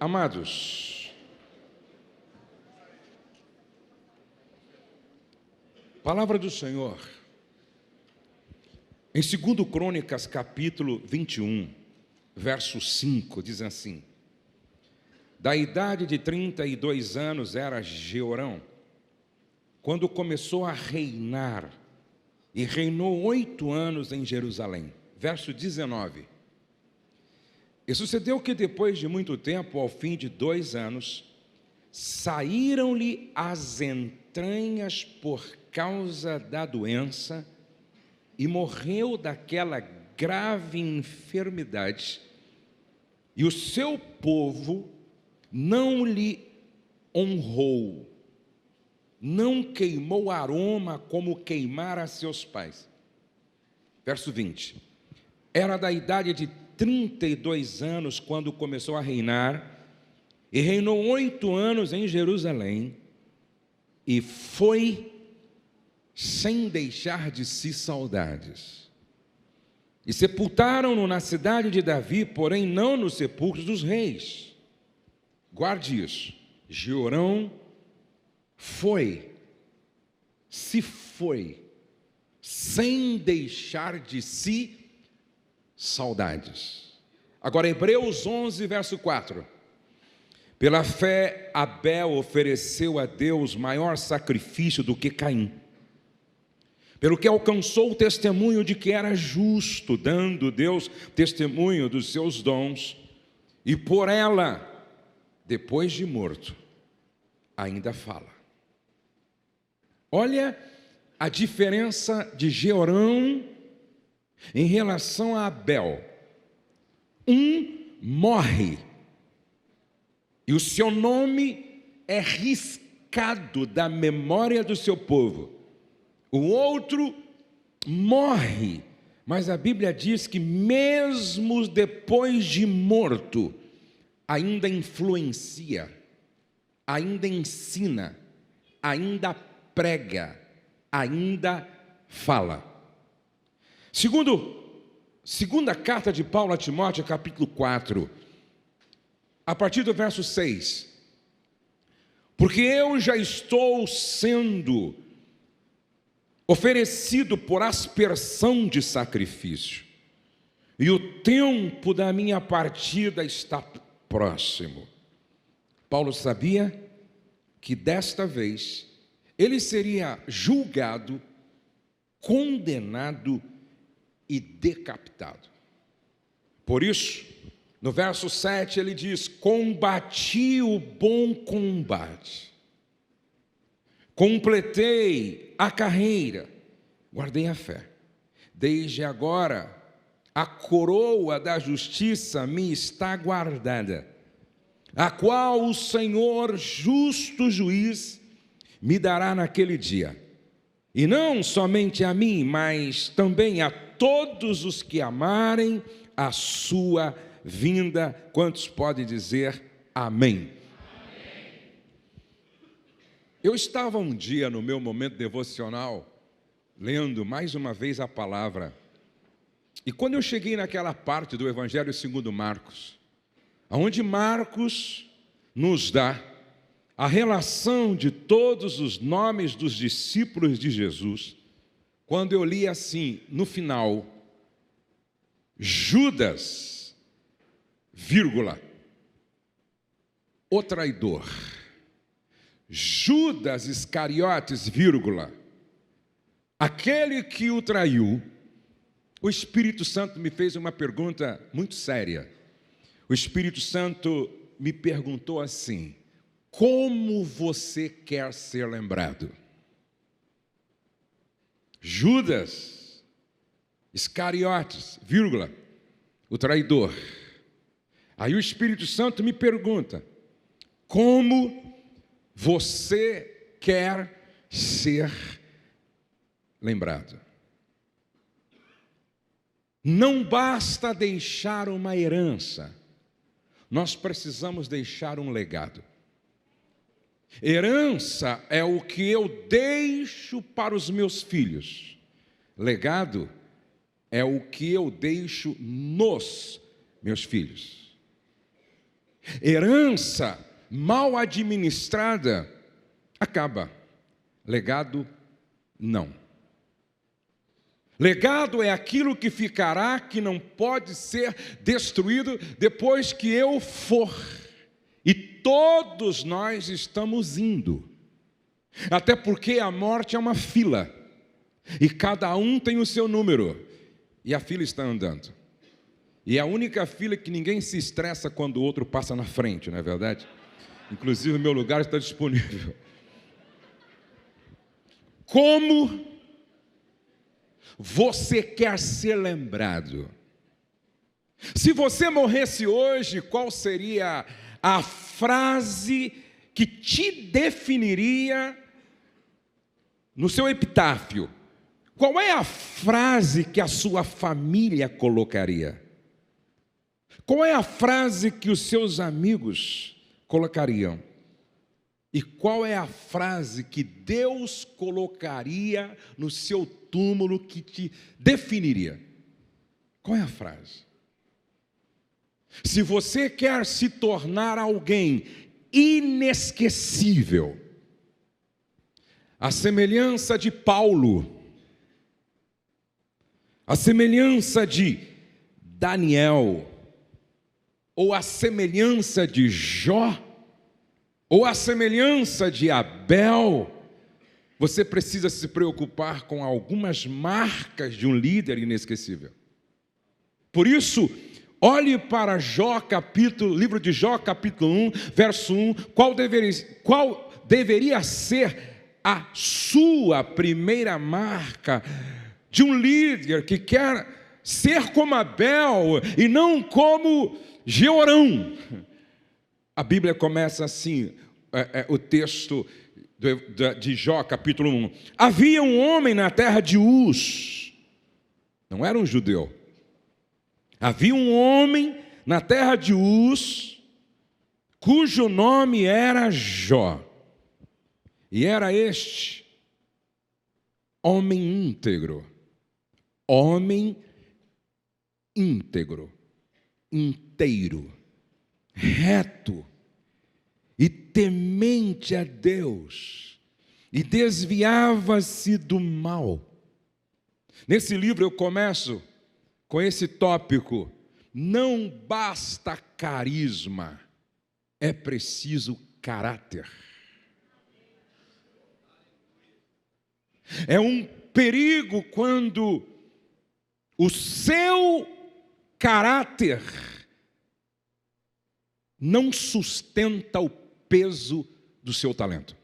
Amados, palavra do Senhor, em 2 Crônicas, capítulo 21, verso 5, diz assim: da idade de 32 anos era Jeorão, quando começou a reinar, e reinou 8 anos em Jerusalém. Verso 19: e sucedeu que depois de muito tempo, ao fim de 2 anos, saíram-lhe as entranhas por causa da doença, e morreu daquela grave enfermidade, e o seu povo não lhe honrou, não queimou aroma como queimara seus pais. Verso 20: era da idade de 32 anos quando começou a reinar, e reinou 8 anos em Jerusalém, e foi sem deixar de si saudades. E sepultaram-no na cidade de Davi, porém não nos sepulcros dos reis. Guarde isso. Jeorão se foi, sem deixar de si saudades. Agora, Hebreus 11, verso 4. Pela fé, Abel ofereceu a Deus maior sacrifício do que Caim, pelo que alcançou o testemunho de que era justo, dando Deus testemunho dos seus dons, e por ela, depois de morto, ainda fala. Olha a diferença de Jeorão em relação a Abel. Um morre, e o seu nome é riscado da memória do seu povo. O outro morre, mas a Bíblia diz que mesmo depois de morto, ainda influencia, ainda ensina, ainda prega, ainda fala. Segunda carta de Paulo a Timóteo, capítulo 4, a partir do verso 6. Porque eu já estou sendo oferecido por aspersão de sacrifício, e o tempo da minha partida está próximo. Paulo sabia que desta vez ele seria julgado, condenado e decapitado. Por isso, no verso 7 ele diz: combati o bom combate, completei a carreira, guardei a fé. Desde agora, a coroa da justiça me está guardada, a qual o Senhor, justo juiz, me dará naquele dia. E não somente a mim, mas também a todos os que amarem a sua vinda. Quantos podem dizer amém? Eu estava um dia no meu momento devocional, lendo mais uma vez a palavra, e quando eu cheguei naquela parte do Evangelho segundo Marcos, onde Marcos nos dá a relação de todos os nomes dos discípulos de Jesus, quando eu li assim, no final, Judas, vírgula, o traidor. Judas Iscariotes, vírgula, aquele que o traiu. O Espírito Santo me fez uma pergunta muito séria. O Espírito Santo me perguntou assim: como você quer ser lembrado? Judas Iscariotes, vírgula, o traidor. Aí o Espírito Santo me pergunta: como você quer ser lembrado? Não basta deixar uma herança, nós precisamos deixar um legado. Herança é o que eu deixo para os meus filhos. Legado é o que eu deixo nos meus filhos. Herança mal administrada acaba. Legado, não. Legado é aquilo que ficará, que não pode ser destruído depois que eu for. E todos nós estamos indo. Até porque a morte é uma fila. E cada um tem o seu número. E a fila está andando. E é a única fila que ninguém se estressa quando o outro passa na frente, não é verdade? Inclusive o meu lugar está disponível. Como você quer ser lembrado? Se você morresse hoje, qual seria a frase que te definiria no seu epitáfio? Qual é a frase que a sua família colocaria? Qual é a frase que os seus amigos colocariam? E qual é a frase que Deus colocaria no seu túmulo que te definiria? Qual é a frase? Se você quer se tornar alguém inesquecível, a semelhança de Paulo, a semelhança de Daniel, ou a semelhança de Jó, ou a semelhança de Abel, você precisa se preocupar com algumas marcas de um líder inesquecível. Por isso, olhe para livro de Jó, capítulo 1, verso 1, qual deveria ser a sua primeira marca de um líder que quer ser como Abel e não como Jeorão. A Bíblia começa assim, o texto de Jó, capítulo 1. Havia um homem na terra de Uz, não era um judeu. Havia um homem na terra de Uz, cujo nome era Jó. E era este homem íntegro, inteiro, reto e temente a Deus, e desviava-se do mal. Nesse livro eu começo com esse tópico: não basta carisma, é preciso caráter. É um perigo quando o seu caráter não sustenta o peso do seu talento.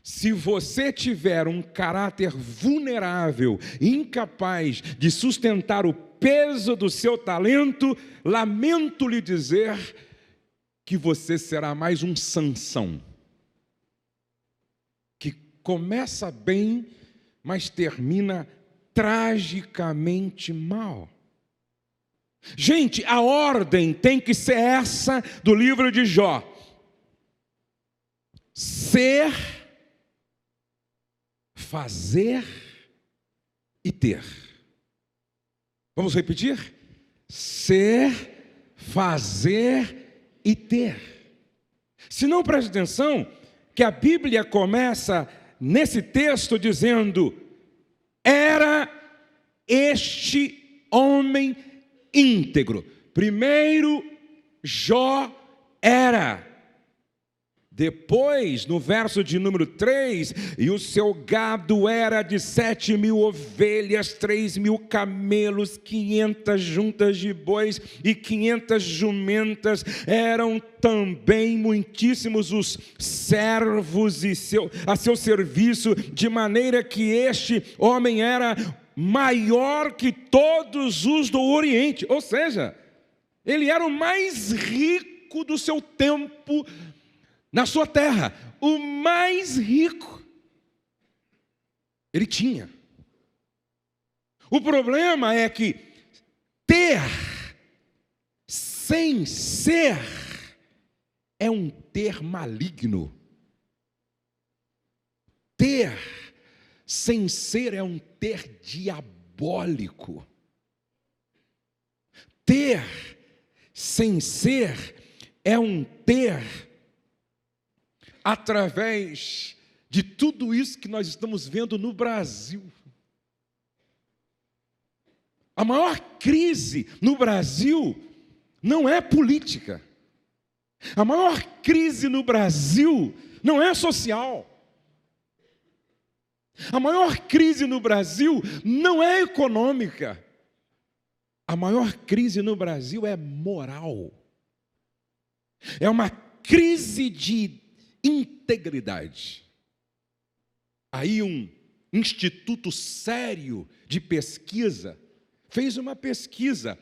Se você tiver um caráter vulnerável, incapaz de sustentar o peso do seu talento, lamento lhe dizer que você será mais um Sansão, que começa bem, mas termina tragicamente mal. Gente, a ordem tem que ser essa do livro de Jó: ser, fazer e ter. Vamos repetir? Ser, fazer e ter. Se não, preste atenção que a Bíblia começa nesse texto dizendo: era este homem íntegro. Primeiro, Jó era. Depois, no verso de número 3, e o seu gado era de 7.000 ovelhas, 3.000 camelos, 500 juntas de bois e 500 jumentas. Eram também muitíssimos os servos a seu serviço, de maneira que este homem era maior que todos os do Oriente. Ou seja, ele era o mais rico do seu tempo na sua terra, o mais rico. Ele tinha. O problema é que ter sem ser é um ter maligno. Ter sem ser é um ter diabólico. Ter sem ser é um ter, através de tudo isso que nós estamos vendo no Brasil. A maior crise no Brasil não é política. A maior crise no Brasil não é social. A maior crise no Brasil não é econômica. A maior crise no Brasil é moral. É uma crise de integridade. Aí um instituto sério de pesquisa fez uma pesquisa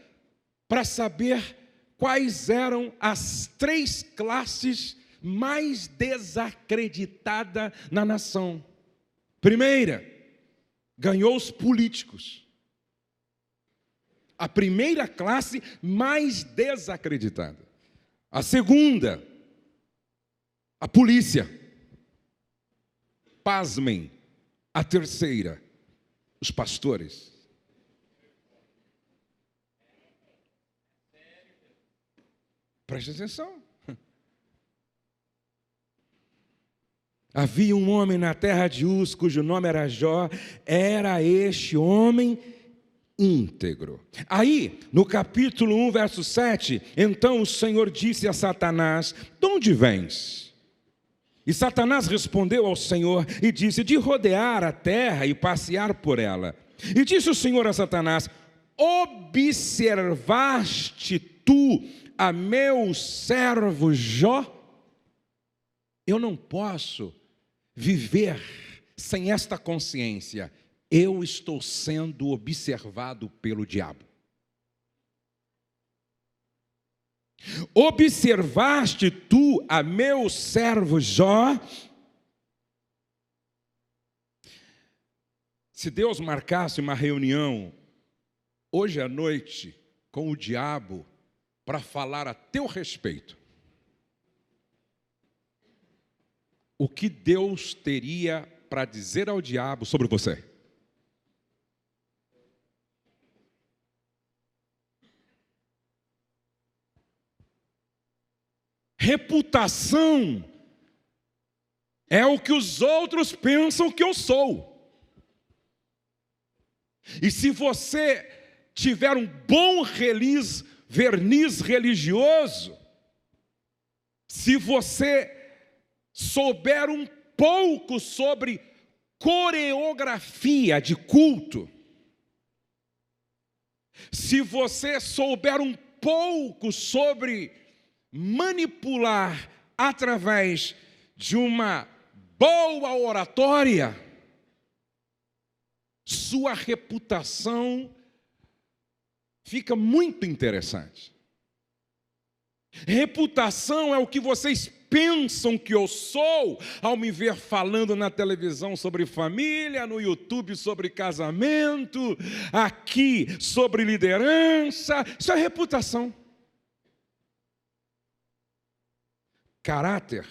para saber quais eram as 3 classes mais desacreditadas na nação. Primeira, ganhou os políticos. A primeira classe mais desacreditada. A segunda, a polícia. Pasmem, a terceira, os pastores. Preste atenção. Havia um homem na terra de Uz, cujo nome era Jó, era este homem íntegro. Aí, no capítulo 1, verso 7, então o Senhor disse a Satanás: de onde vens? E Satanás respondeu ao Senhor e disse: de rodear a terra e passear por ela. E disse o Senhor a Satanás: observaste tu a meu servo Jó? Eu não posso viver sem esta consciência. Eu estou sendo observado pelo diabo. Observaste tu a meu servo Jó? Se Deus marcasse uma reunião hoje à noite com o diabo para falar a teu respeito, o que Deus teria para dizer ao diabo sobre você? Reputação é o que os outros pensam que eu sou. E se você tiver um bom verniz religioso, se você souber um pouco sobre coreografia de culto, se você souber um pouco sobre manipular através de uma boa oratória, sua reputação fica muito interessante. Reputação é o que vocês pensam que eu sou ao me ver falando na televisão sobre família, no YouTube sobre casamento, aqui sobre liderança. Isso é reputação. Caráter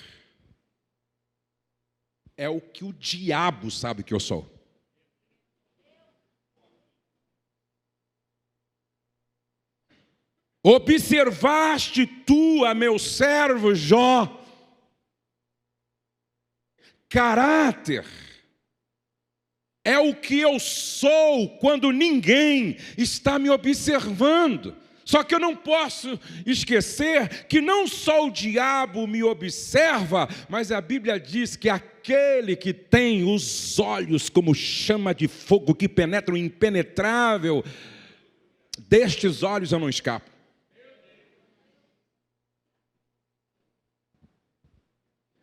é o que o diabo sabe que eu sou. Observaste tu a meu servo Jó? Caráter é o que eu sou quando ninguém está me observando. Só que eu não posso esquecer que não só o diabo me observa, mas a Bíblia diz que aquele que tem os olhos como chama de fogo que penetra o impenetrável, destes olhos eu não escapo.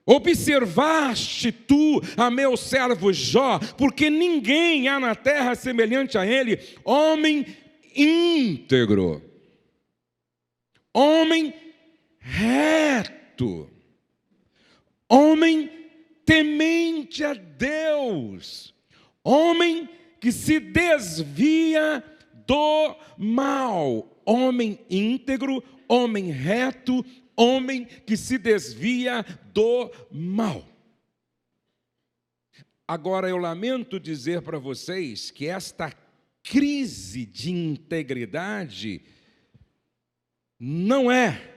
Observaste tu a meu servo Jó, porque ninguém há na terra semelhante a ele, homem íntegro, homem reto, homem temente a Deus, homem que se desvia do mal, homem íntegro, homem reto, homem que se desvia do mal. Agora eu lamento dizer para vocês que esta crise de integridade não é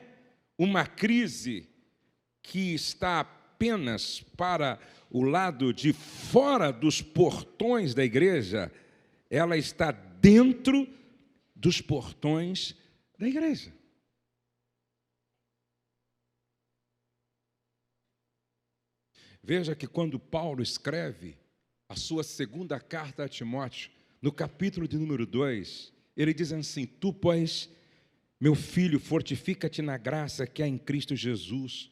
uma crise que está apenas para o lado de fora dos portões da igreja, ela está dentro dos portões da igreja. Veja que quando Paulo escreve a sua segunda carta a Timóteo, no capítulo de número 2, ele diz assim: tu, pois, meu filho, fortifica-te na graça que há em Cristo Jesus.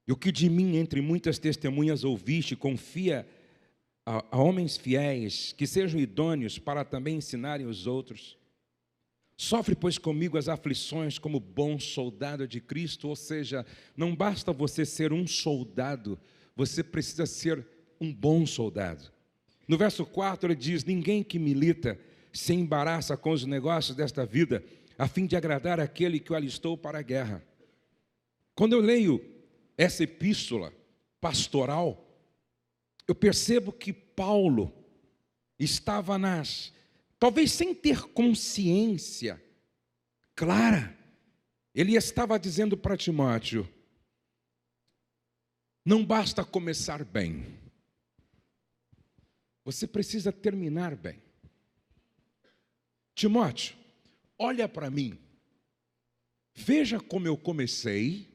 E o que de mim, entre muitas testemunhas, ouviste, confia a homens fiéis, que sejam idôneos para também ensinarem os outros. Sofre, pois, comigo as aflições como bom soldado de Cristo. Ou seja, não basta você ser um soldado, você precisa ser um bom soldado. No verso 4 ele diz: ninguém que milita se embaraça com os negócios desta vida, a fim de agradar aquele que o alistou para a guerra. Quando eu leio essa epístola pastoral, eu percebo que Paulo estava talvez sem ter consciência clara, ele estava dizendo para Timóteo: não basta começar bem, você precisa terminar bem. Timóteo, olha para mim, veja como eu comecei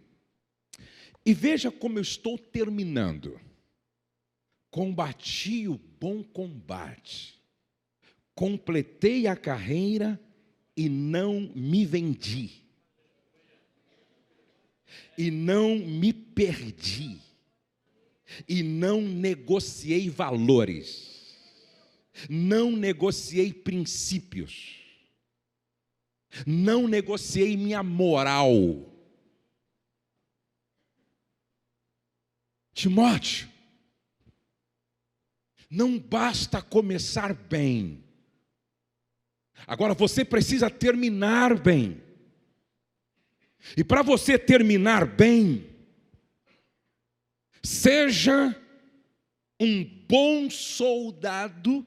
e veja como eu estou terminando. Combati o bom combate, completei a carreira e não me vendi, e não me perdi, e não negociei valores, não negociei princípios, não negociei minha moral. Timóteo, não basta começar bem, agora você precisa terminar bem. E para você terminar bem, seja um bom soldado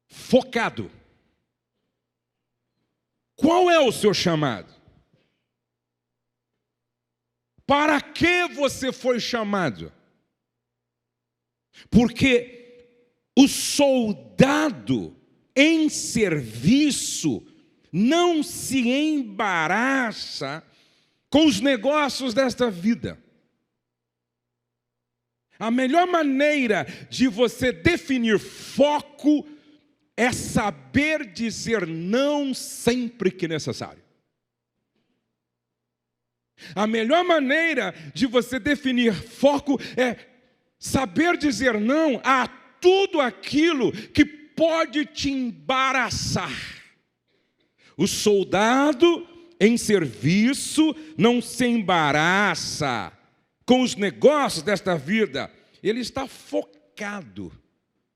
focado. Qual é o seu chamado? Para que você foi chamado? Porque o soldado em serviço não se embaraça com os negócios desta vida. A melhor maneira de você definir foco é saber dizer não sempre que necessário. A melhor maneira de você definir foco é saber dizer não a tudo aquilo que pode te embaraçar. O soldado em serviço não se embaraça com os negócios desta vida. Ele está focado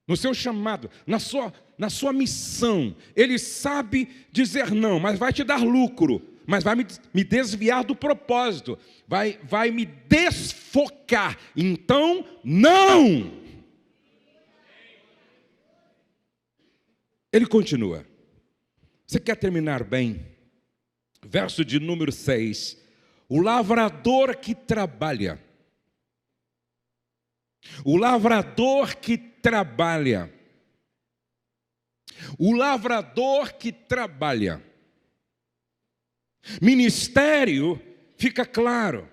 no seu chamado, na sua missão. Ele sabe dizer não, mas vai te dar lucro, mas vai me desviar do propósito, vai me desfocar. Então, não! Ele continua. Você quer terminar bem? Verso de número 6. O lavrador que trabalha. O lavrador que trabalha. O lavrador que trabalha. Ministério, fica claro,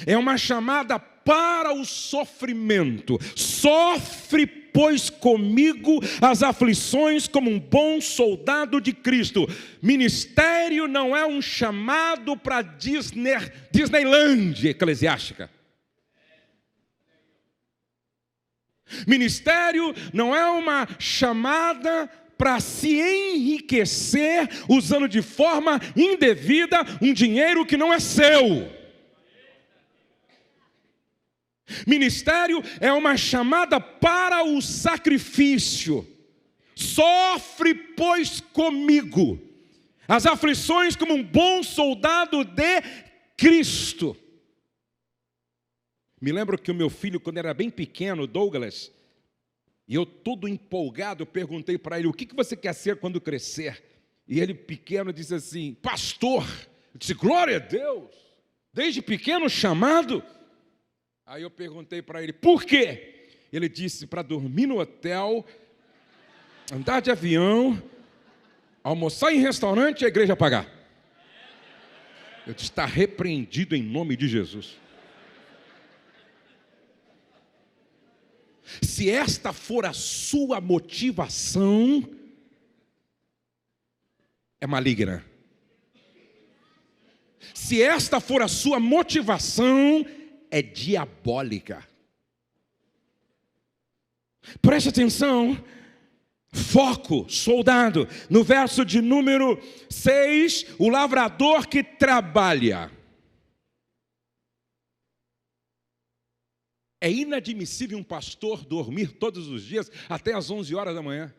é uma chamada para o sofrimento. Sofre, pois, comigo as aflições como um bom soldado de Cristo. Ministério não é um chamado para Disneylândia eclesiástica. Ministério não é uma chamada para se enriquecer usando de forma indevida um dinheiro que não é seu. Ministério é uma chamada para o sacrifício. Sofre, pois, comigo as aflições como um bom soldado de Cristo. Me lembro que o meu filho, quando era bem pequeno, Douglas, e eu todo empolgado, eu perguntei para ele: o que você quer ser quando crescer? E ele pequeno disse assim: pastor. Eu disse: glória a Deus, desde pequeno chamado. Aí eu perguntei para ele: por quê? Ele disse: para dormir no hotel, andar de avião, almoçar em restaurante e a igreja pagar. Eu disse: está repreendido em nome de Jesus. Se esta for a sua motivação, é maligna. Se esta for a sua motivação, é diabólica. Preste atenção, foco, soldado. No verso de número 6, o lavrador que trabalha. É inadmissível um pastor dormir todos os dias até às 11 horas da manhã.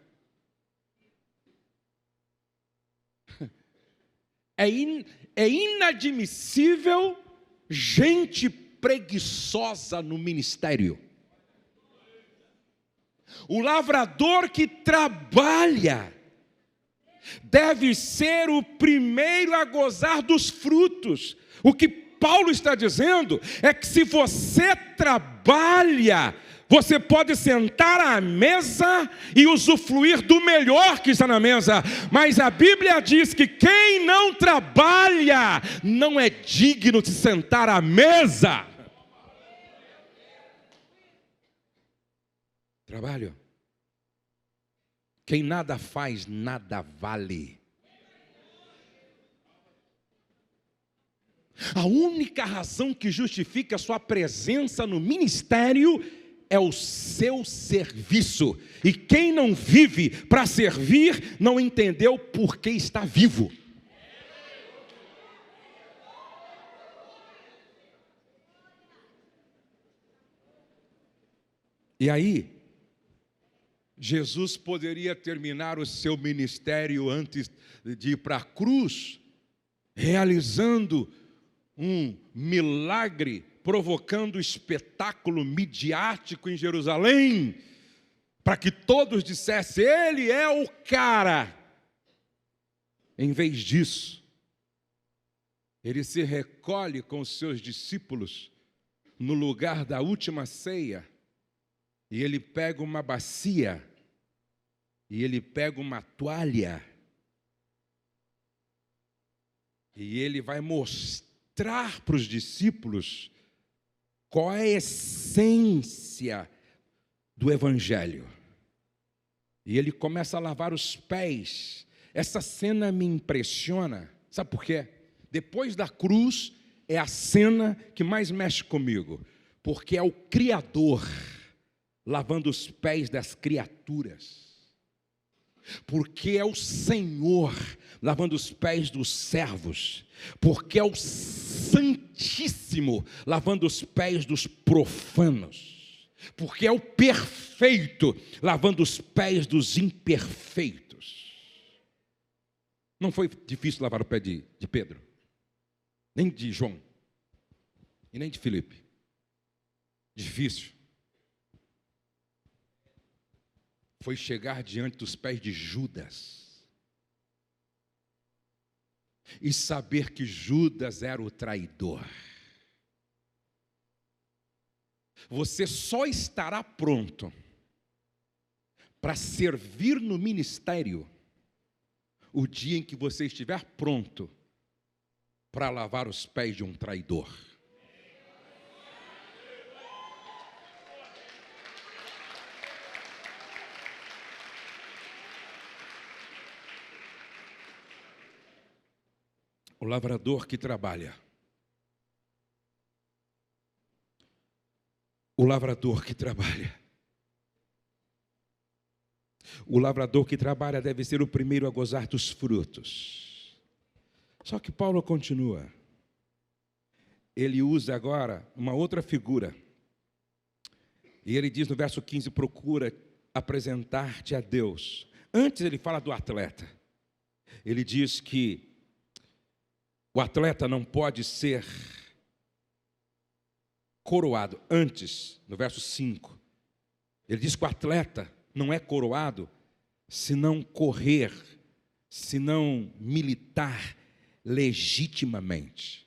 É inadmissível gente preguiçosa no ministério. O lavrador que trabalha deve ser o primeiro a gozar dos frutos. O que Paulo está dizendo é que se você trabalha, você pode sentar à mesa e usufruir do melhor que está na mesa. Mas a Bíblia diz que quem não trabalha não é digno de sentar à mesa. Trabalho. Quem nada faz, nada vale. A única razão que justifica a sua presença no ministério é o seu serviço. E quem não vive para servir, não entendeu por que está vivo. E aí, Jesus poderia terminar o seu ministério antes de ir para a cruz, realizando um milagre, provocando espetáculo midiático em Jerusalém, para que todos dissessem: ele é o cara. Em vez disso, ele se recolhe com os seus discípulos no lugar da última ceia, e ele pega uma bacia, e ele pega uma toalha, e ele vai mostrar para os discípulos qual é a essência do Evangelho. E ele começa a lavar os pés. Essa cena me impressiona. Sabe por quê? Depois da cruz, é a cena que mais mexe comigo. Porque é o Criador lavando os pés das criaturas. Porque é o Senhor lavando os pés dos servos. Porque é o Santíssimo lavando os pés dos profanos. Porque é o perfeito lavando os pés dos imperfeitos. Não foi difícil lavar o pé de Pedro, nem de João, e nem de Filipe. Difícil foi chegar diante dos pés de Judas e saber que Judas era o traidor. Você só estará pronto para servir no ministério o dia em que você estiver pronto para lavar os pés de um traidor. O lavrador que trabalha. O lavrador que trabalha. O lavrador que trabalha deve ser o primeiro a gozar dos frutos. Só que Paulo continua. Ele usa agora uma outra figura. E ele diz no verso 15, procura apresentar-te a Deus. Antes ele fala do atleta. Ele diz que o atleta não pode ser coroado. Antes, no verso 5, ele diz que o atleta não é coroado se não correr se não militar legitimamente.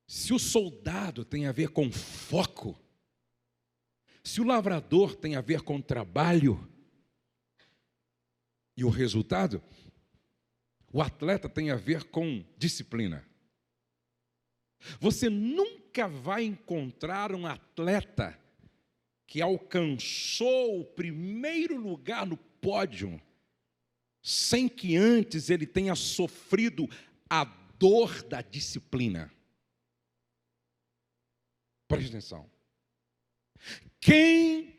Se o soldado tem a ver com foco, se o lavrador tem a ver com trabalho, e o resultado, o atleta tem a ver com disciplina. Você nunca vai encontrar um atleta que alcançou o primeiro lugar no pódio sem que antes ele tenha sofrido a dor da disciplina. Preste atenção. Quem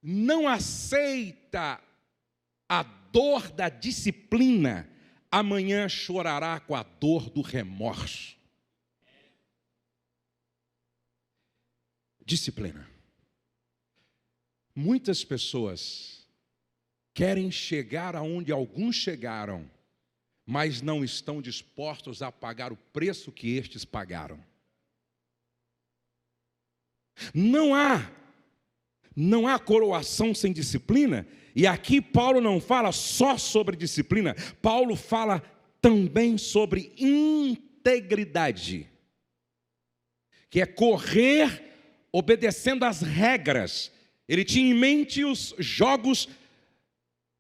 não aceita a dor da disciplina, amanhã chorará com a dor do remorso. Disciplina. Muitas pessoas querem chegar aonde alguns chegaram, mas não estão dispostos a pagar o preço que estes pagaram. Não há coroação sem disciplina, e aqui Paulo não fala só sobre disciplina, Paulo fala também sobre integridade, que é correr obedecendo às regras. Ele tinha em mente os jogos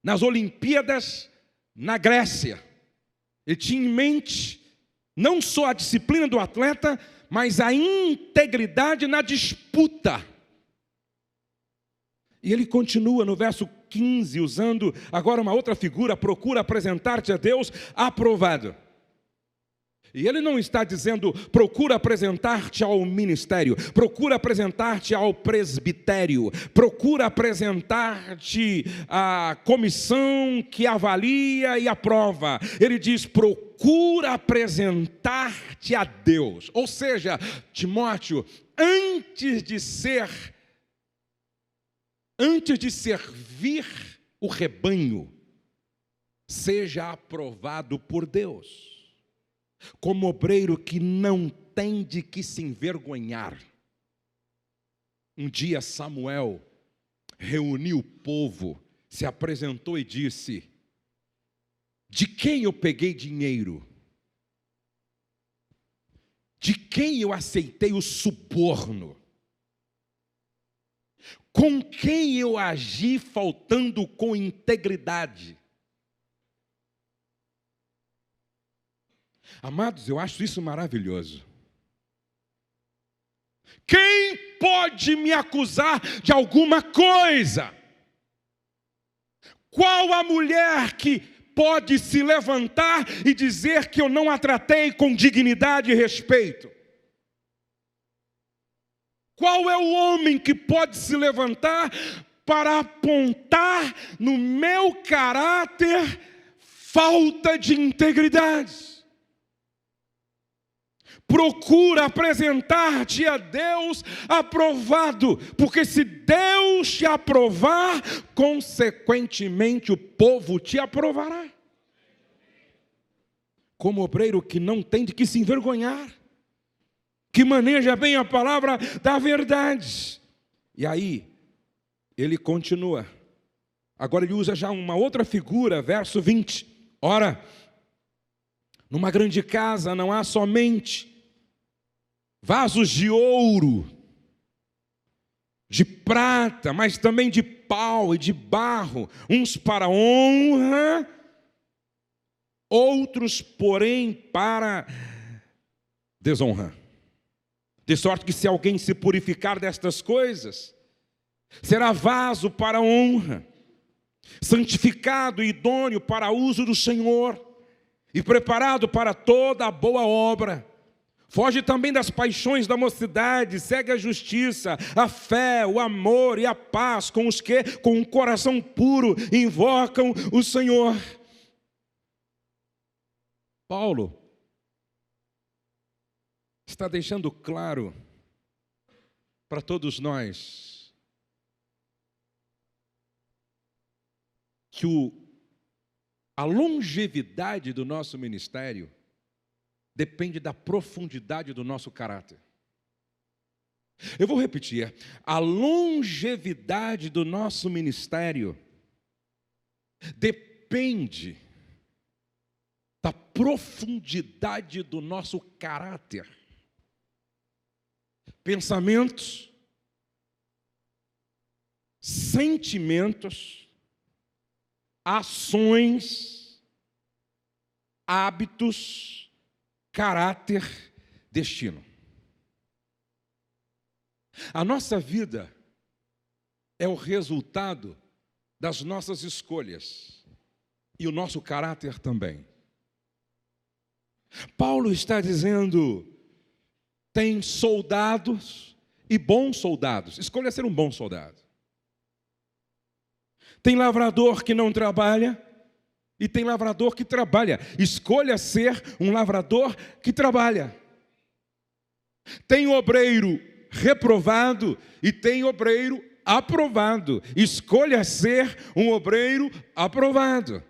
nas Olimpíadas na Grécia. Ele tinha em mente não só a disciplina do atleta, mas a integridade na disputa. E ele continua no verso 15, usando agora uma outra figura: procura apresentar-te a Deus aprovado. E ele não está dizendo, procura apresentar-te ao ministério, procura apresentar-te ao presbitério, procura apresentar-te à comissão que avalia e aprova. Ele diz, procura apresentar-te a Deus. Ou seja, Timóteo, antes de servir o rebanho, seja aprovado por Deus, como obreiro que não tem de que se envergonhar. Um dia Samuel reuniu o povo, se apresentou e disse, de quem eu peguei dinheiro? De quem eu aceitei o suborno? Com quem eu agi faltando com integridade? Amados, eu acho isso maravilhoso. Quem pode me acusar de alguma coisa? Qual a mulher que pode se levantar e dizer que eu não a tratei com dignidade e respeito? Qual é o homem que pode se levantar para apontar no meu caráter falta de integridade? Procura apresentar-te a Deus aprovado, porque se Deus te aprovar, consequentemente o povo te aprovará. Como obreiro que não tem de que se envergonhar, que maneja bem a palavra da verdade. E aí, ele continua. Agora ele usa já uma outra figura, verso 20. Ora, numa grande casa não há somente vasos de ouro, de prata, mas também de pau e de barro, uns para honra, outros, porém, para desonra. De sorte que se alguém se purificar destas coisas, será vaso para honra, santificado e idôneo para uso do Senhor, e preparado para toda a boa obra. Foge também das paixões da mocidade, segue a justiça, a fé, o amor e a paz com os que, com um coração puro, invocam o Senhor. Paulo está deixando claro para todos nós que a longevidade do nosso ministério depende da profundidade do nosso caráter. Eu vou repetir, a longevidade do nosso ministério depende da profundidade do nosso caráter. Pensamentos, sentimentos, ações, hábitos, caráter, destino. A nossa vida é o resultado das nossas escolhas e o nosso caráter também. Paulo está dizendo: tem soldados e bons soldados. Escolha ser um bom soldado. Tem lavrador que não trabalha e tem lavrador que trabalha. Escolha ser um lavrador que trabalha. Tem obreiro reprovado e tem obreiro aprovado. Escolha ser um obreiro aprovado.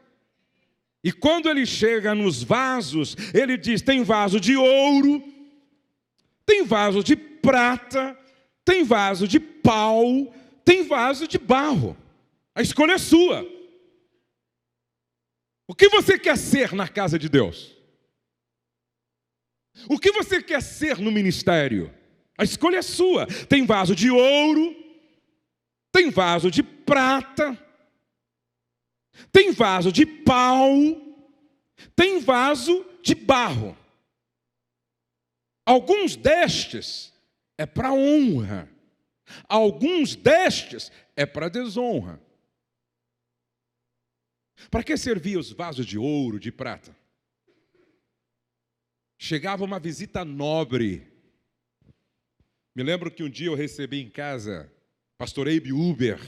E quando ele chega nos vasos, ele diz: tem vaso de ouro, tem vaso de prata, tem vaso de pau, tem vaso de barro. A escolha é sua. O que você quer ser na casa de Deus? O que você quer ser no ministério? A escolha é sua. Tem vaso de ouro, tem vaso de prata, tem vaso de pau, tem vaso de barro. Alguns destes é para honra, alguns destes é para desonra. Para que serviam os vasos de ouro, de prata? Chegava uma visita nobre. Me lembro que um dia eu recebi em casa pastor Eibe Uber.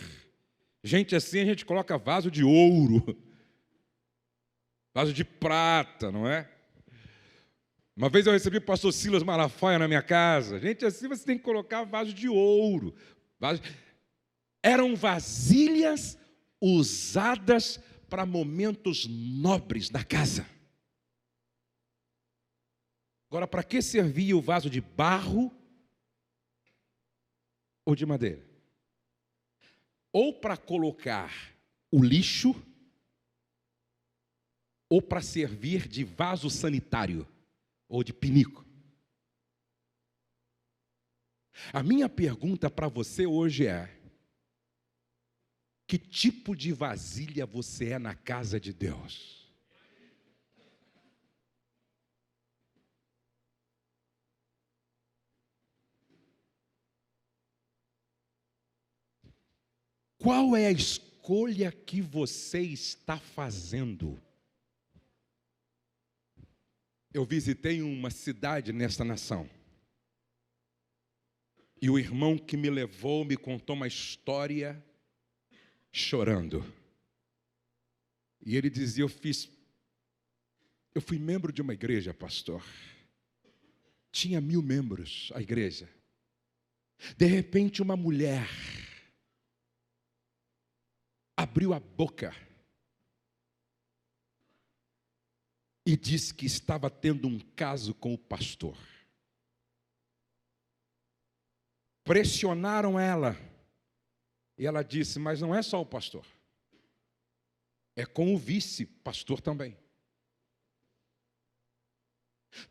Gente assim, a gente coloca vaso de ouro, vaso de prata, não é? Uma vez eu recebi o pastor Silas Malafaia na minha casa. Gente assim, você tem que colocar vaso de ouro. Eram vasilhas usadas para momentos nobres da casa. Agora, para que servia o vaso de barro ou de madeira? Ou para colocar o lixo, ou para servir de vaso sanitário, ou de pinico. A minha pergunta para você hoje é: que tipo de vasilha você é na casa de Deus? Qual é a escolha que você está fazendo? Eu visitei uma cidade nesta nação. E o irmão que me levou me contou uma história chorando. E ele dizia: eu fui membro de uma igreja, pastor. Tinha 1000 membros a igreja. De repente uma mulher abriu a boca e disse que estava tendo um caso com o pastor. Pressionaram ela. E ela disse: mas não é só o pastor. É com o vice-pastor também.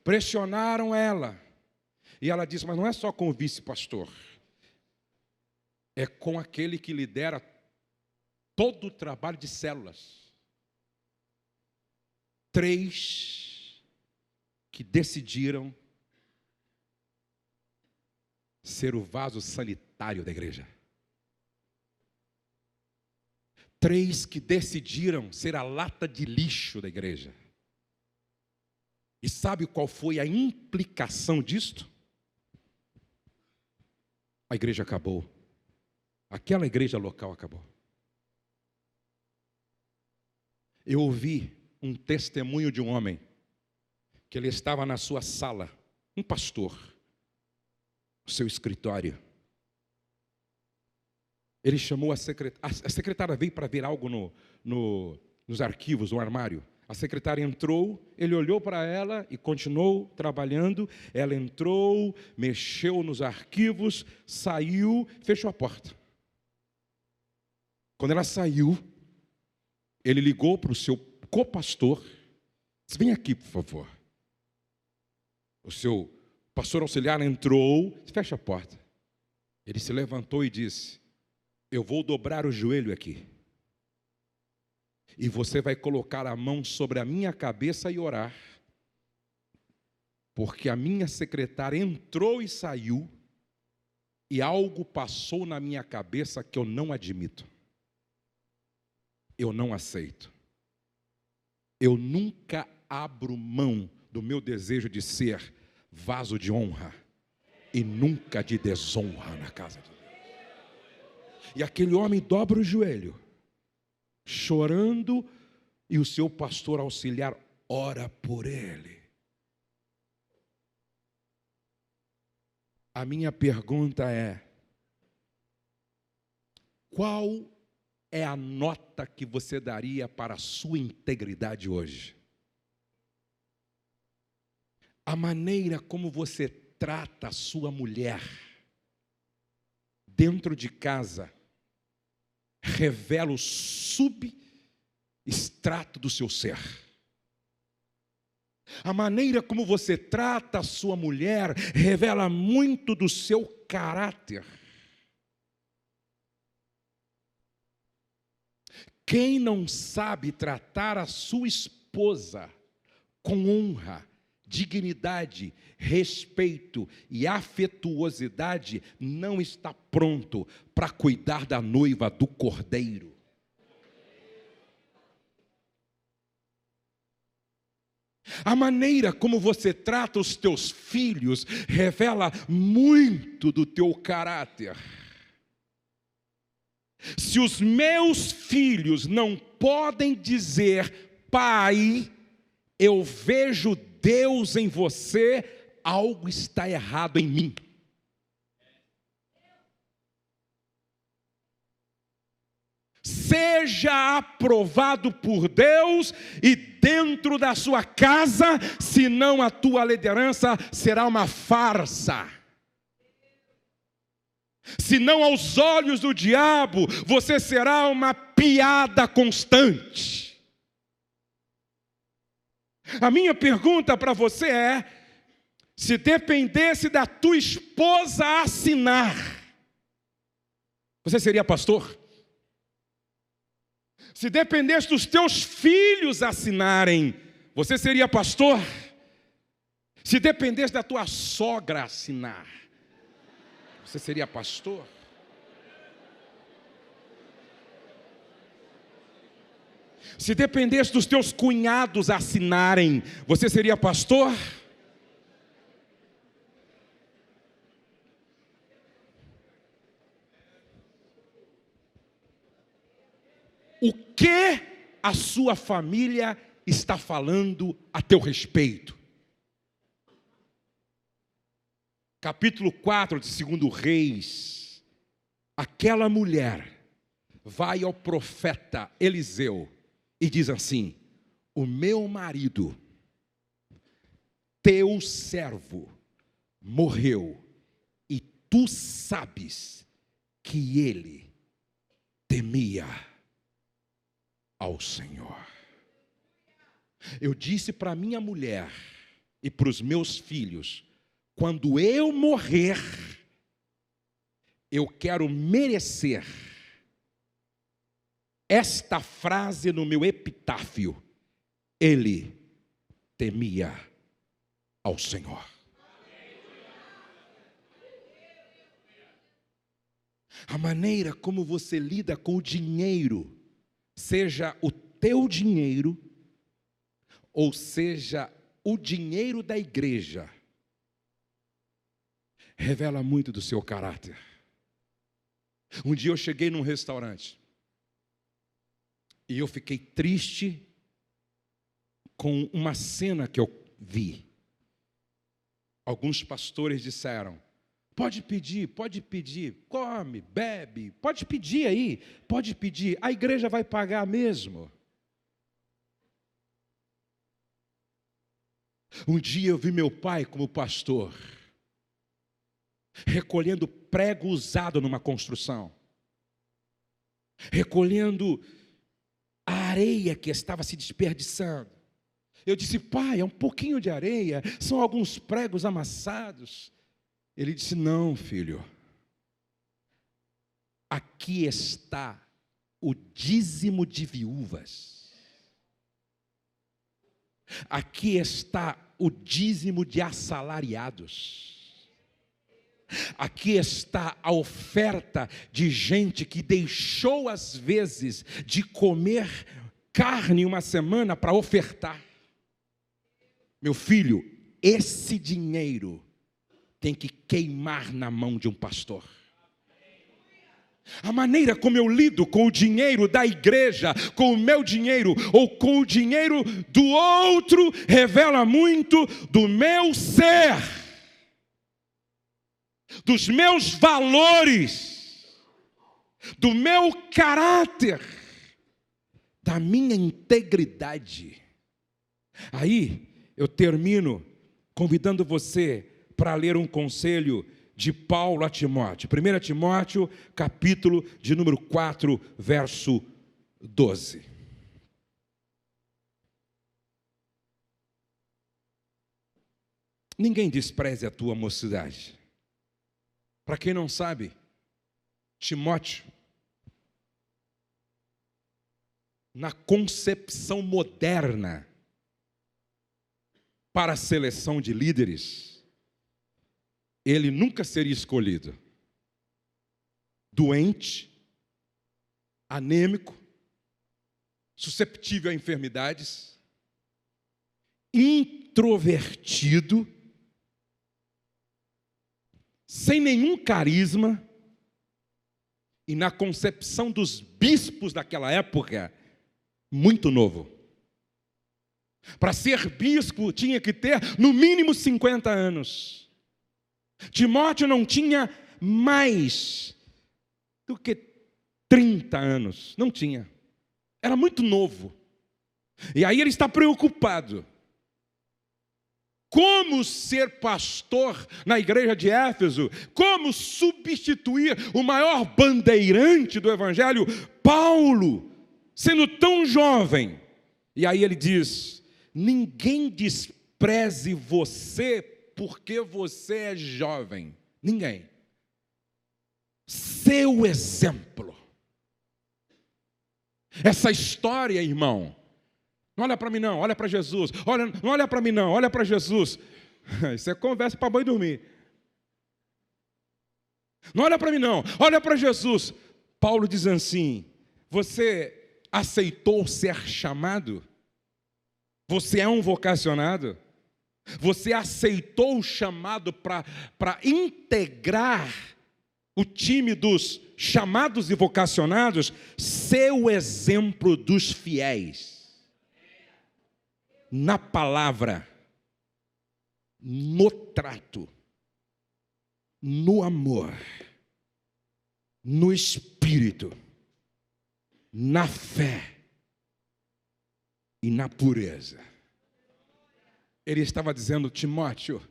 Pressionaram ela. E ela disse: mas não é só com o vice-pastor. É com aquele que lidera todo o trabalho de células. 3 que decidiram ser o vaso sanitário da igreja. 3 que decidiram ser a lata de lixo da igreja. E sabe qual foi a implicação disto? A igreja acabou. Aquela igreja local acabou. Eu ouvi um testemunho de um homem que ele estava na sua sala, um pastor, no seu escritório. Ele chamou a secretária. A secretária veio para ver algo nos arquivos, no armário. A secretária entrou, ele olhou para ela e continuou trabalhando. Ela entrou, mexeu nos arquivos, saiu, fechou a porta. Quando ela saiu, ele ligou para o seu copastor, Disse: vem aqui, por favor. O seu pastor auxiliar entrou, fecha a porta. Ele se levantou e disse: eu vou dobrar o joelho aqui. E você vai colocar a mão sobre a minha cabeça e orar. Porque a minha secretária entrou e saiu, e algo passou na minha cabeça que eu não admito. Eu não aceito. Eu nunca abro mão do meu desejo de ser vaso de honra e nunca de desonra na casa de Deus. E aquele homem dobra o joelho, chorando, e o seu pastor auxiliar ora por ele. A minha pergunta é: qual é a nota que você daria para a sua integridade hoje? A maneira como você trata a sua mulher dentro de casa revela o substrato do seu ser. A maneira como você trata a sua mulher revela muito do seu caráter. Quem não sabe tratar a sua esposa com honra, dignidade, respeito e afetuosidade não está pronto para cuidar da noiva do Cordeiro. A maneira como você trata os teus filhos revela muito do teu caráter. Se os meus filhos não podem dizer: pai, eu vejo Deus em você, algo está errado em mim. Seja aprovado por Deus e dentro da sua casa, senão a tua liderança será uma farsa. Senão aos olhos do diabo, você será uma piada constante. A minha pergunta para você é: se dependesse da tua esposa assinar, você seria pastor? Se dependesse dos teus filhos assinarem, você seria pastor? Se dependesse da tua sogra assinar, você seria pastor? Se dependesse dos teus cunhados assinarem, você seria pastor? O que a sua família está falando a teu respeito? Capítulo 4 de 2 Reis. Aquela mulher vai ao profeta Eliseu e diz assim: o meu marido, teu servo, morreu, e tu sabes que ele temia ao Senhor. Eu disse para minha mulher e para os meus filhos: quando eu morrer, eu quero merecer esta frase no meu epitáfio: ele temia ao Senhor. A maneira como você lida com o dinheiro, seja o teu dinheiro, ou seja o dinheiro da igreja, revela muito do seu caráter. Um dia eu cheguei num restaurante e eu fiquei triste com uma cena que eu vi. Alguns pastores disseram: pode pedir, come, bebe, pode pedir aí, pode pedir, a igreja vai pagar mesmo. Um dia eu vi meu pai como pastor, recolhendo prego usado numa construção, recolhendo a areia que estava se desperdiçando, Eu disse: pai, é um pouquinho de areia, são alguns pregos amassados. Ele disse: não, filho, aqui está o dízimo de viúvas, aqui está o dízimo de assalariados, aqui está a oferta de gente que deixou às vezes de comer carne uma semana para ofertar. Meu filho, esse dinheiro tem que queimar na mão de um pastor. A maneira como eu lido com o dinheiro da igreja, com o meu dinheiro ou com o dinheiro do outro, revela muito do meu ser, dos meus valores, do meu caráter, da minha integridade. Aí eu termino convidando você para ler um conselho de Paulo a Timóteo. 1 Timóteo, capítulo de número 4, verso 12. Ninguém despreze a tua mocidade. Para quem não sabe, Timóteo, na concepção moderna para a seleção de líderes, ele nunca seria escolhido. Doente, anêmico, susceptível a enfermidades, introvertido, sem nenhum carisma, e na concepção dos bispos daquela época, muito novo. Para ser bispo tinha que ter no mínimo 50 anos. Timóteo não tinha mais do que 30 anos, não tinha, era muito novo. E aí ele está preocupado. Como ser pastor na igreja de Éfeso? Como substituir o maior bandeirante do evangelho, Paulo, sendo tão jovem? E aí ele diz: ninguém despreze você porque você é jovem. Ninguém. Seu exemplo. Essa história, irmão, não olha para mim não, olha para Jesus. Não olha para mim não, olha para Jesus. Isso é conversa para boi dormir. Não olha para mim não, olha para Jesus. Paulo diz assim: você aceitou ser chamado? Você é um vocacionado? Você aceitou o chamado para integrar o time dos chamados e vocacionados? Seu exemplo dos fiéis, na palavra, no trato, no amor, no espírito, na fé e na pureza. Ele estava dizendo: Timóteo,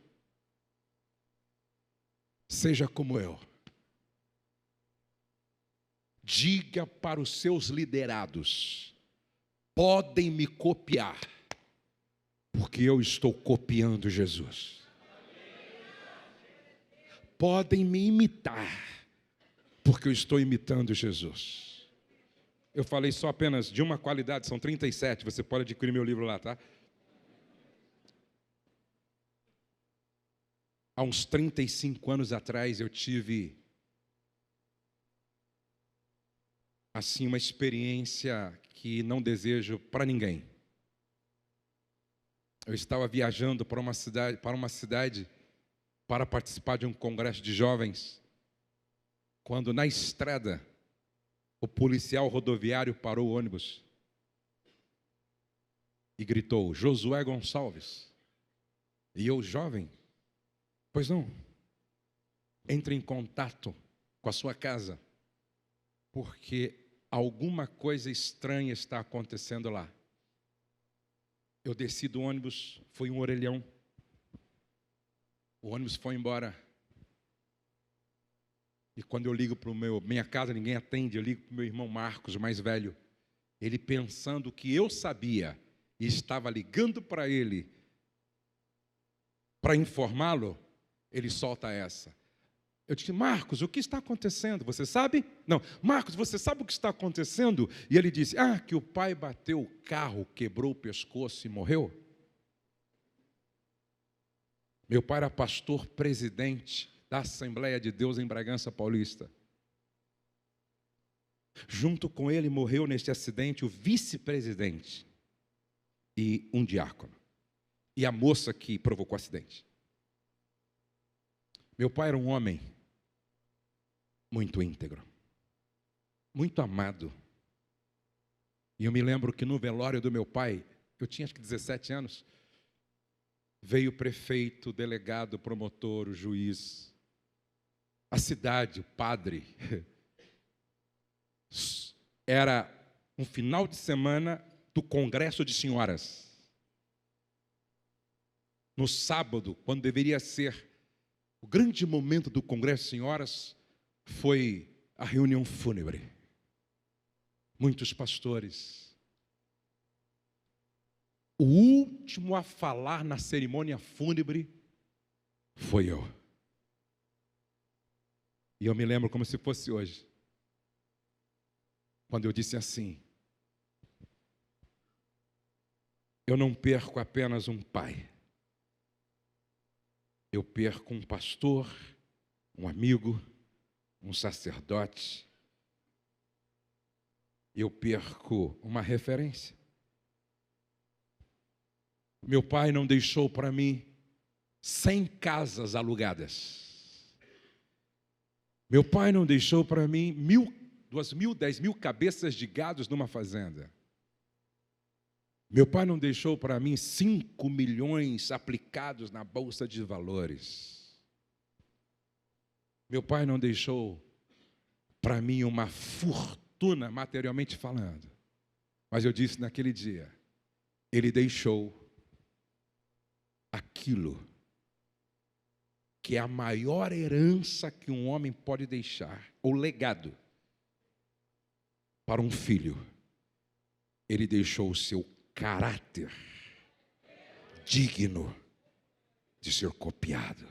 seja como eu. Diga para os seus liderados: podem me copiar, porque eu estou copiando Jesus. Podem me imitar, porque eu estou imitando Jesus. Eu falei só apenas de uma qualidade, são 37, você pode adquirir meu livro lá, tá? Há uns 35 anos atrás eu tive assim uma experiência que não desejo para ninguém. Eu estava viajando para uma cidade para participar de um congresso de jovens, quando na estrada o policial rodoviário parou o ônibus e gritou: Josué Gonçalves. E eu, jovem: pois não, entre em contato com a sua casa, porque alguma coisa estranha está acontecendo lá. Eu desci do ônibus, foi um orelhão, o ônibus foi embora, e quando eu ligo para minha casa, ninguém atende, eu ligo para o meu irmão Marcos, o mais velho, ele pensando que eu sabia, e estava ligando para ele, para informá-lo, ele solta essa. Eu disse: Marcos, o que está acontecendo? Você sabe? Não. Marcos, você sabe o que está acontecendo? E ele disse: que o pai bateu o carro, quebrou o pescoço e morreu. Meu pai era pastor presidente da Assembleia de Deus em Bragança Paulista. Junto com ele morreu neste acidente o vice-presidente e um diácono. E a moça que provocou o acidente. Meu pai era um homem muito íntegro, muito amado. E eu me lembro que no velório do meu pai, eu tinha acho que 17 anos, veio o prefeito, o delegado, o promotor, o juiz, a cidade, o padre. Era um final de semana do Congresso de Senhoras. No sábado, quando deveria ser o grande momento do Congresso de Senhoras, foi a reunião fúnebre. Muitos pastores. O último a falar na cerimônia fúnebre foi eu. E eu me lembro como se fosse hoje, quando eu disse assim: eu não perco apenas um pai, eu perco um pastor, um amigo, um sacerdote, eu perco uma referência. Meu pai não deixou para mim 100 casas alugadas. Meu pai não deixou para mim 1.000, 2.000, 10.000 cabeças de gados numa fazenda. Meu pai não deixou para mim 5 milhões aplicados na bolsa de valores. Meu pai não deixou para mim uma fortuna, materialmente falando. Mas eu disse naquele dia, ele deixou aquilo que é a maior herança que um homem pode deixar, ou legado, para um filho. Ele deixou o seu caráter digno de ser copiado.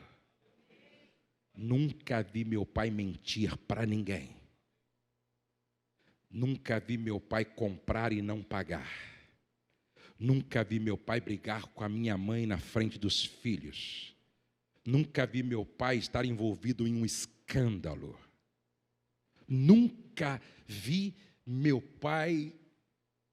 Nunca vi meu pai mentir para ninguém. Nunca vi meu pai comprar e não pagar. Nunca vi meu pai brigar com a minha mãe na frente dos filhos. Nunca vi meu pai estar envolvido em um escândalo. Nunca vi meu pai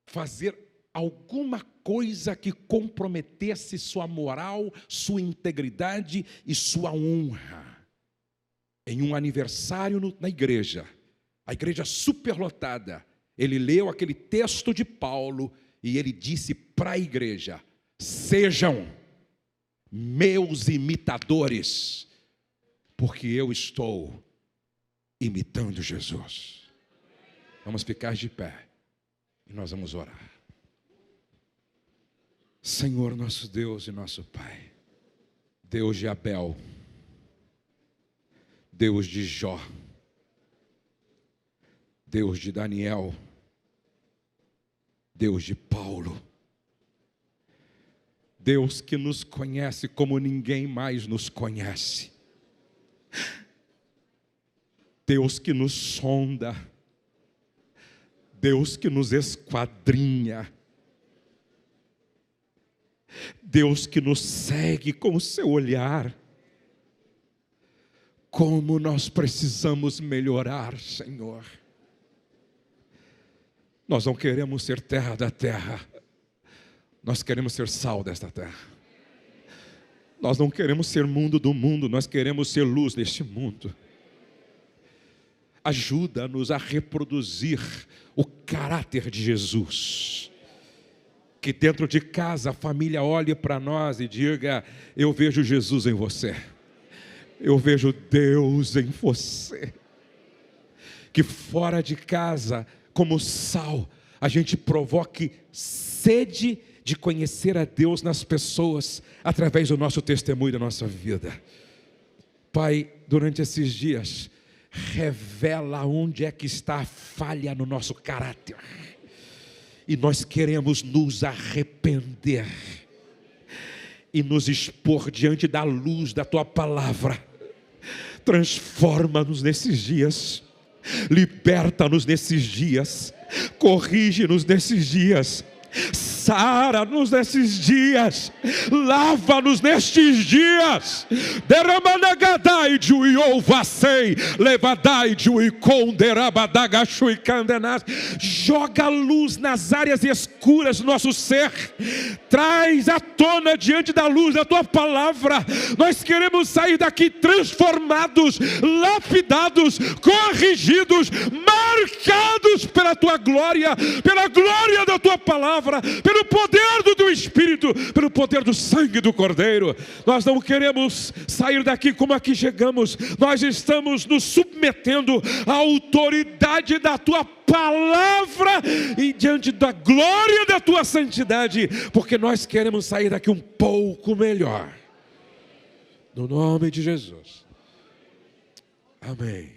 fazer alguma coisa que comprometesse sua moral, sua integridade e sua honra. Em um aniversário na igreja, a igreja superlotada, ele leu aquele texto de Paulo e ele disse para a igreja: sejam meus imitadores, porque eu estou imitando Jesus. Vamos ficar de pé e nós vamos orar. Senhor nosso Deus e nosso Pai, Deus de Abel, Deus de Jó, Deus de Daniel, Deus de Paulo, Deus que nos conhece como ninguém mais nos conhece, Deus que nos sonda, Deus que nos esquadrinha, Deus que nos segue com o seu olhar. Como nós precisamos melhorar, Senhor. Nós não queremos ser terra da terra, nós queremos ser sal desta terra. Nós não queremos ser mundo do mundo, nós queremos ser luz deste mundo. Ajuda-nos a reproduzir o caráter de Jesus. Que dentro de casa a família olhe para nós e diga: eu vejo Jesus em você. Eu vejo Deus em você. Que fora de casa, como sal, a gente provoque sede de conhecer a Deus nas pessoas, através do nosso testemunho da nossa vida. Pai, durante esses dias, revela onde é que está a falha no nosso caráter. E nós queremos nos arrepender e nos expor diante da luz da Tua palavra. Transforma-nos nesses dias, liberta-nos nesses dias, corrige-nos nesses dias, sara-nos nesses dias, lava-nos nestes dias. Deramanagadaidu e ouvacei, levadaidu e conderabadagashu e candenas. Joga luz nas áreas escuras do nosso ser, traz à tona diante da luz da Tua palavra. Nós queremos sair daqui transformados, lapidados, corrigidos, marcados pela Tua glória, pela glória da Tua palavra, pelo poder do Teu Espírito, pelo poder do sangue do Cordeiro. Nós não queremos sair daqui como aqui chegamos. Nós estamos nos submetendo à autoridade da Tua palavra e diante da glória da Tua santidade, porque nós queremos sair daqui um pouco melhor. No nome de Jesus. Amém.